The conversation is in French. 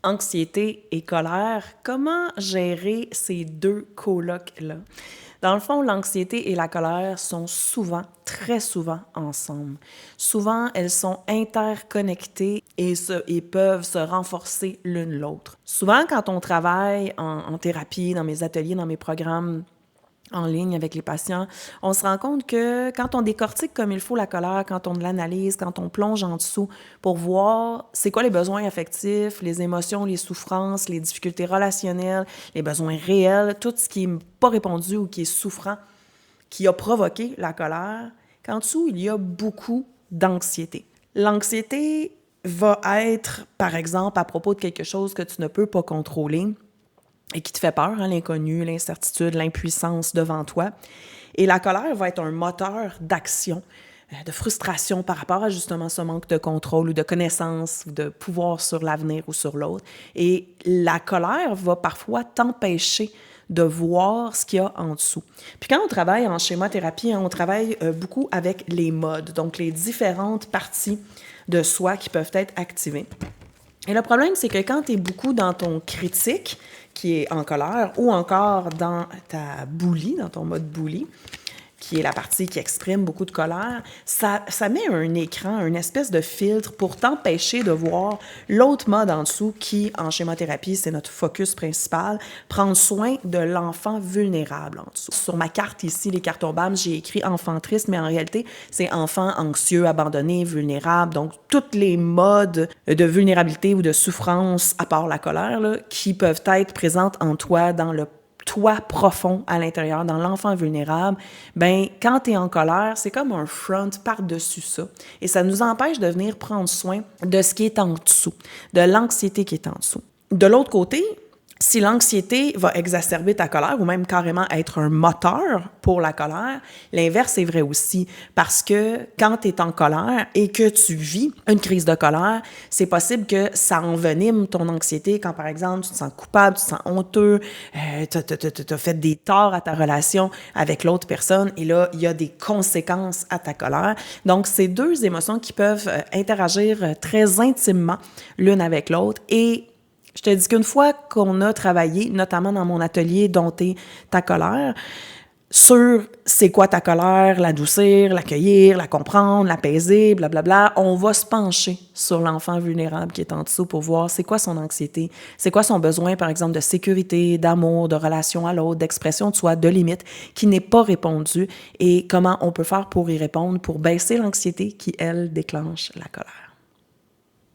Anxiété et colère, comment gérer ces deux colocs-là? Dans le fond, l'anxiété et la colère sont souvent, très souvent ensemble. Souvent, elles sont interconnectées et peuvent se renforcer l'une l'autre. Souvent, quand on travaille en thérapie, dans mes ateliers, dans mes programmes, en ligne avec les patients, on se rend compte que quand on décortique comme il faut la colère, quand on l'analyse, quand on plonge en dessous pour voir c'est quoi les besoins affectifs, les émotions, les souffrances, les difficultés relationnelles, les besoins réels, tout ce qui n'est pas répondu ou qui est souffrant, qui a provoqué la colère, qu'en dessous, il y a beaucoup d'anxiété. L'anxiété va être, par exemple, à propos de quelque chose que tu ne peux pas contrôler, et qui te fait peur, hein, l'inconnu, l'incertitude, l'impuissance devant toi. Et la colère va être un moteur d'action, de frustration par rapport à justement ce manque de contrôle ou de connaissance ou de pouvoir sur l'avenir ou sur l'autre. Et la colère va parfois t'empêcher de voir ce qu'il y a en dessous. Puis quand on travaille en schémothérapie, hein, on travaille beaucoup avec les modes, donc les différentes parties de soi qui peuvent être activées. Et le problème, c'est que quand tu es beaucoup dans ton critique, qui est en colère, ou encore dans ta boulie, dans ton mode boulie, qui est la partie qui exprime beaucoup de colère, ça met un écran, une espèce de filtre pour t'empêcher de voir l'autre mode en dessous qui, en schémothérapie, c'est notre focus principal, prendre soin de l'enfant vulnérable en dessous. Sur ma carte ici, les cartes OBAM, j'ai écrit enfant triste, mais en réalité, c'est enfant anxieux, abandonné, vulnérable. Donc, tous les modes de vulnérabilité ou de souffrance, à part la colère, là, qui peuvent être présentes en toi dans le toi profond à l'intérieur, dans l'enfant vulnérable, ben quand tu es en colère, c'est comme un front par-dessus ça. Et ça nous empêche de venir prendre soin de ce qui est en dessous, de l'anxiété qui est en dessous. De l'autre côté, si l'anxiété va exacerber ta colère ou même carrément être un moteur pour la colère, l'inverse est vrai aussi. Parce que quand tu es en colère et que tu vis une crise de colère, c'est possible que ça envenime ton anxiété quand, par exemple, tu te sens coupable, tu te sens honteux, tu as fait des torts à ta relation avec l'autre personne et là, il y a des conséquences à ta colère. Donc, c'est deux émotions qui peuvent interagir très intimement l'une avec l'autre et je te dis qu'une fois qu'on a travaillé, notamment dans mon atelier Dompter ta colère, sur c'est quoi ta colère, l'adoucir, l'accueillir, la comprendre, l'apaiser, blablabla, on va se pencher sur l'enfant vulnérable qui est en dessous pour voir c'est quoi son anxiété, c'est quoi son besoin, par exemple, de sécurité, d'amour, de relation à l'autre, d'expression de soi, de limite, qui n'est pas répondu et comment on peut faire pour y répondre, pour baisser l'anxiété qui, elle, déclenche la colère.